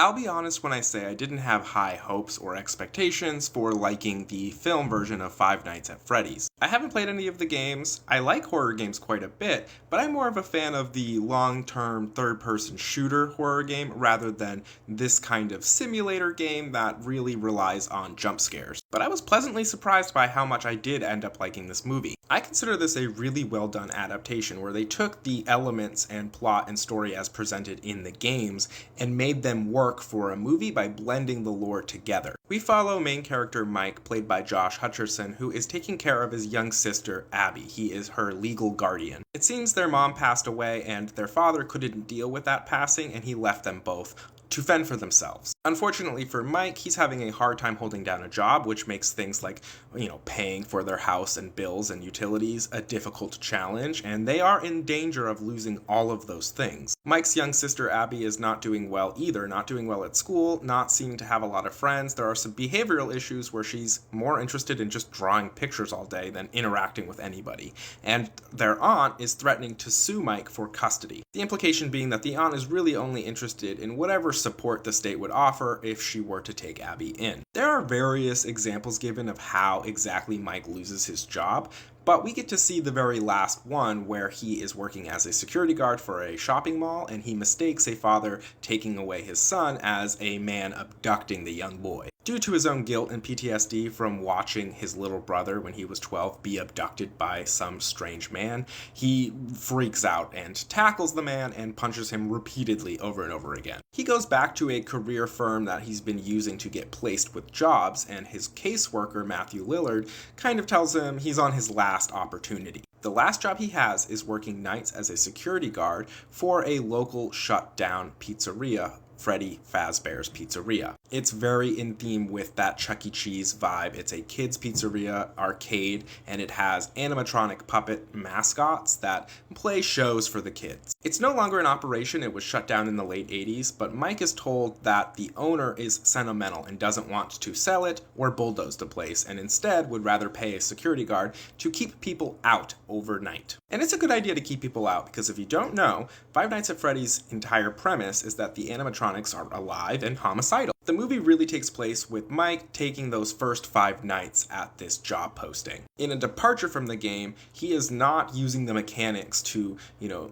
I'll be honest when I say I didn't have high hopes or expectations for liking the film version of Five Nights at Freddy's. I haven't played any of the games. I like horror games quite a bit, but I'm more of a fan of the long-term third-person shooter horror game rather than this kind of simulator game that really relies on jump scares. But I was pleasantly surprised by how much I did end up liking this movie. I consider this a really well done adaptation where they took the elements and plot and story as presented in the games and made them work for a movie by blending the lore together. We follow main character Mike, played by Josh Hutcherson, who is taking care of his young sister Abby. He is her legal guardian. It seems their mom passed away and their father couldn't deal with that passing and he left them both to fend for themselves. Unfortunately for Mike, he's having a hard time holding down a job, which makes things like, paying for their house and bills and utilities a difficult challenge, and they are in danger of losing all of those things. Mike's young sister Abby is not doing well either, not doing well at school, not seeming to have a lot of friends. There are some behavioral issues where she's more interested in just drawing pictures all day than interacting with anybody. And their aunt is threatening to sue Mike for custody. The implication being that the aunt is really only interested in whatever support the state would offer if she were to take Abby in. There are various examples given of how exactly Mike loses his job, but we get to see the very last one where he is working as a security guard for a shopping mall and he mistakes a father taking away his son as a man abducting the young boy. Due to his own guilt and PTSD from watching his little brother when he was 12 be abducted by some strange man, he freaks out and tackles the man and punches him repeatedly over and over again. He goes back to a career firm that he's been using to get placed with jobs, and his caseworker, Matthew Lillard, kind of tells him he's on his last opportunity. The last job he has is working nights as a security guard for a local shut-down pizzeria, Freddy Fazbear's Pizzeria. It's very in theme with that Chuck E. Cheese vibe. It's a kids' pizzeria arcade, and it has animatronic puppet mascots that play shows for the kids. It's no longer in operation. It was shut down in the late 80s, but Mike is told that the owner is sentimental and doesn't want to sell it or bulldoze the place, and instead would rather pay a security guard to keep people out overnight. And it's a good idea to keep people out, because if you don't know, Five Nights at Freddy's entire premise is that the animatronics are alive and homicidal. The movie really takes place with Mike taking those first 5 nights at this job posting. In a departure from the game, he is not using the mechanics to,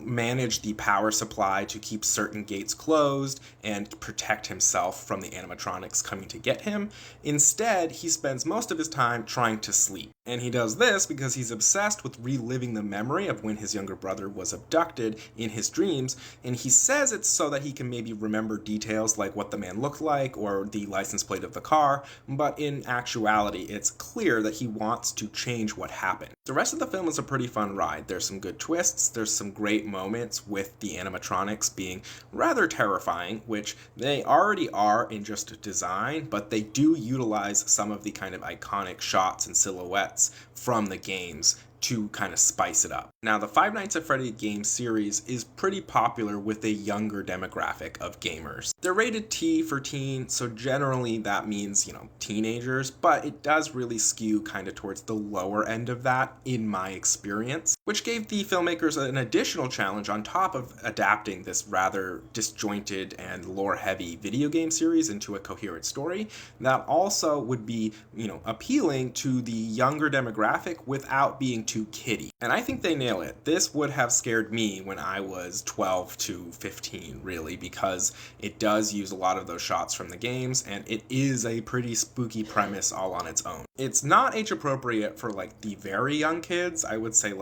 manage the power supply to keep certain gates closed and protect himself from the animatronics coming to get him. Instead, he spends most of his time trying to sleep. And he does this because he's obsessed with reliving the memory of when his younger brother was abducted in his dreams, and he says it's so that he can maybe remember details like what the man looked like or the license plate of the car, but in actuality it's clear that he wants to change what happened. The rest of the film is a pretty fun ride. There's some good twists, there's some great moments with the animatronics being rather terrifying, which they already are in just design, but they do utilize some of the kind of iconic shots and silhouettes from the games to kind of spice it up. Now, the Five Nights at Freddy game series is pretty popular with a younger demographic of gamers. They're rated T for teen, so generally that means, teenagers, but it does really skew kind of towards the lower end of that in my experience, which gave the filmmakers an additional challenge on top of adapting this rather disjointed and lore-heavy video game series into a coherent story that also would be, appealing to the younger demographic without being too kiddie. And I think they nail it. This would have scared me when I was 12 to 15, really, because it does use a lot of those shots from the games, and it is a pretty spooky premise all on its own. It's not age appropriate for the very young kids. I would say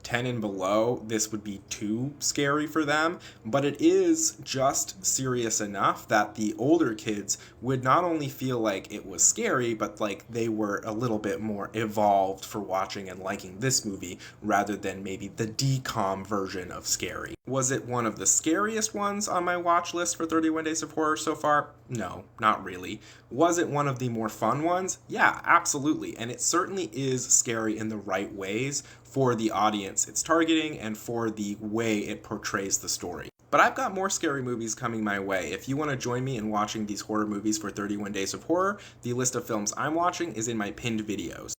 10 and below, this would be too scary for them, but it is just serious enough that the older kids would not only feel like it was scary, but they were a little bit more evolved for watching and liking this movie rather than maybe the DCOM version of scary. Was it one of the scariest ones on my watch list for 31 Days of Horror so far? No, not really. Was it one of the more fun ones? Yeah, absolutely, and it certainly is scary in the right ways for the audience it's targeting and for the way it portrays the story. But I've got more scary movies coming my way. If you want to join me in watching these horror movies for 31 Days of Horror, the list of films I'm watching is in my pinned videos.